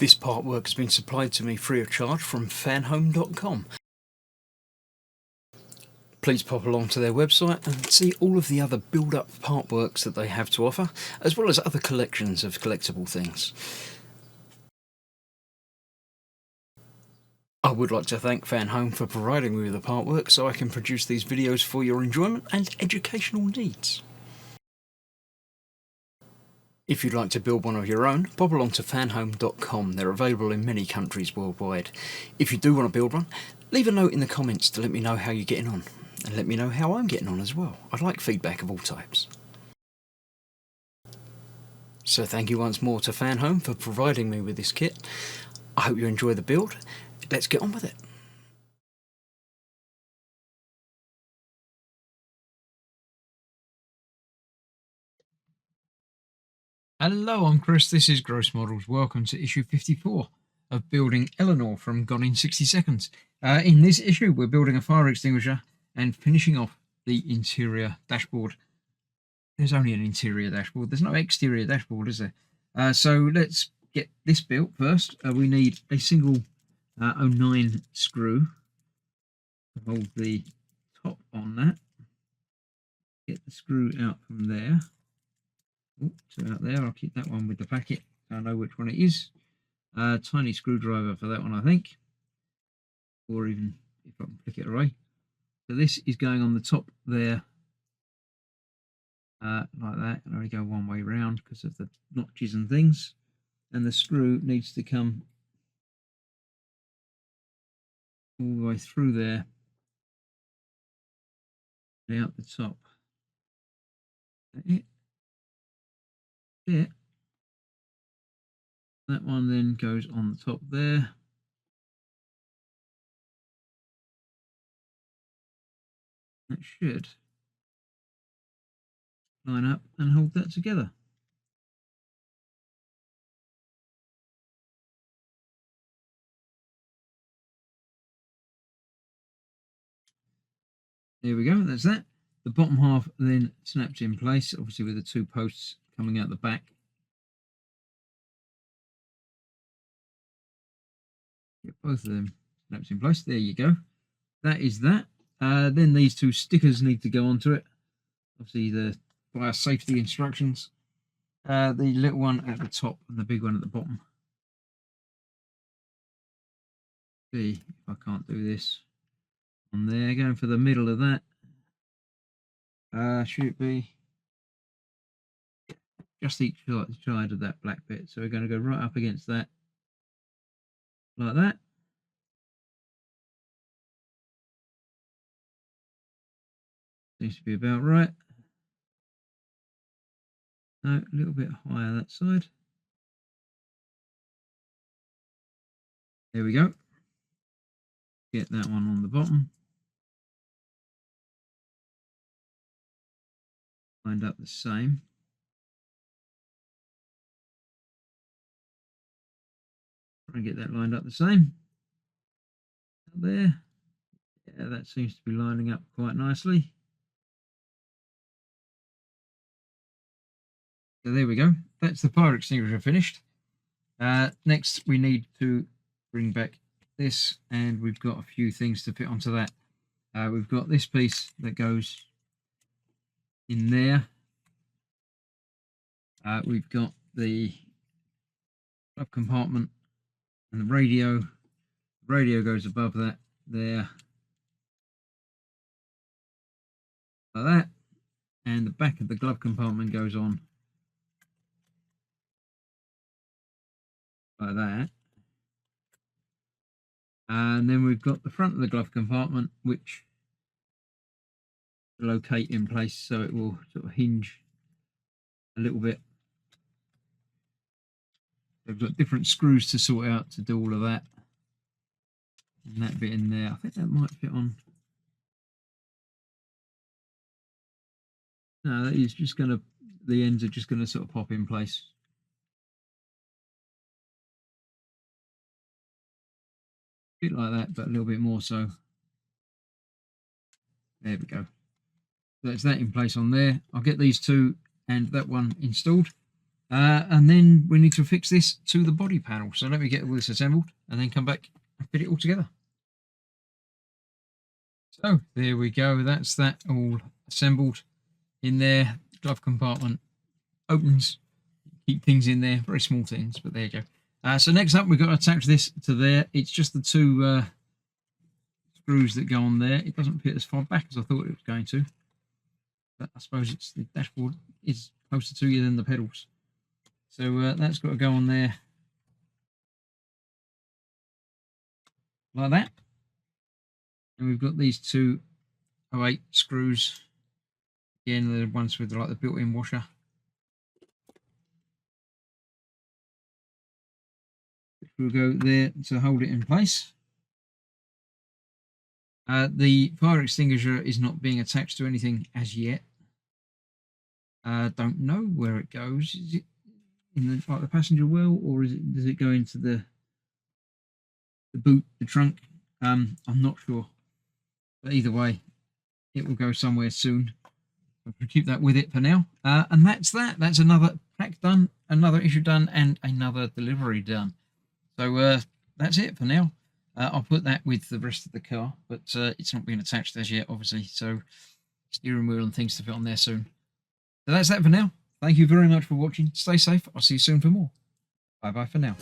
This part work has been supplied to me free of charge from Fanhome.com. Please pop along to their website and see all of the other build-up part works that they have to offer, as well as other collections of collectible things. I would like to thank Fanhome for providing me with the part work so I can produce these videos for your enjoyment and educational needs. If you'd like to build one of your own, pop along to fanhome.com. They're available in many countries worldwide. If you do want to build one, leave a note in the comments to let me know how you're getting on, and let me know how I'm getting on as well. I'd like feedback of all types. So thank you once more to Fanhome for providing me with this kit. I hope you enjoy the build. Let's get on with it. Hello, I'm Chris, this is Gross Models. Welcome to issue 54 of building Eleanor from Gone in 60 Seconds. In this issue we're building a fire extinguisher and finishing off the interior dashboard. There's only an interior dashboard, there's no exterior dashboard, is there? So let's get this built first. We need a single 09 screw to hold the top on that. Get the screw out from there. Two out there. I'll keep that one with the packet so I know which one it is. Tiny screwdriver for that one, I think, or even if I can flick it away. So this is going on the top there, like that. I only go one way round because of the notches and things, and the screw needs to come all the way through there and out the top. Is that it? That one then goes on the top there. That should line up and hold that together. There we go, that's that. The bottom half then snaps in place, obviously with the two posts coming out the back. Get both of them snaps in place. There you go. That is that. Then these two stickers need to go onto it. Obviously the fire safety instructions. The little one at the top and the big one at the bottom. See if I can't do this on there. Going for the middle of that. Should it be just each side of that black bit? So we're going to go right up against that, like that. Seems to be about right. No, a little bit higher that side. There we go. Get that one on the bottom. Lined up the same. Try and get that lined up the same. Up there. Yeah, that seems to be lining up quite nicely. So there we go. That's the fire extinguisher finished. Next we need to bring back this, and we've got a few things to fit onto that. We've got this piece that goes in there. We've got the glove compartment and the radio. The radio goes above that there, like that, and the back of the glove compartment goes on like that. And then we've got the front of the glove compartment, which will locate in place so it will sort of hinge a little bit. They've got different screws to sort out to do all of that. And that bit in there, I think that might fit on. No, that is just going to, the ends are just going to sort of pop in place. A bit like that, but a little bit more so. There we go. That's that in place on there. I'll get these two and that one installed. And then we need to fix this to the body panel. So let me get all this assembled and then come back and fit it all together. So there we go. That's that all assembled in there. Glove compartment opens. Keep things in there. Very small things, but there you go. So next up, we've got to attach this to there. It's just the two screws that go on there. It doesn't fit as far back as I thought it was going to. But I suppose it's the dashboard is closer to you than the pedals. So that's got to go on there like that. And we've got these two 08 screws. Again, the ones with like the built-in washer. Which will go there to hold it in place. The fire extinguisher is not being attached to anything as yet. Don't know where it goes. Is it in the, like the passenger well, or does it go into the boot, the trunk? I'm not sure, but either way, it will go somewhere soon. I'll keep that with it for now. And that's that. That's another pack done, another issue done, and another delivery done. So that's it for now. I'll put that with the rest of the car, but it's not being attached as yet, obviously. So steering wheel and things to fit on there soon. So that's that for now. Thank you very much for watching. Stay safe. I'll see you soon for more. Bye bye for now.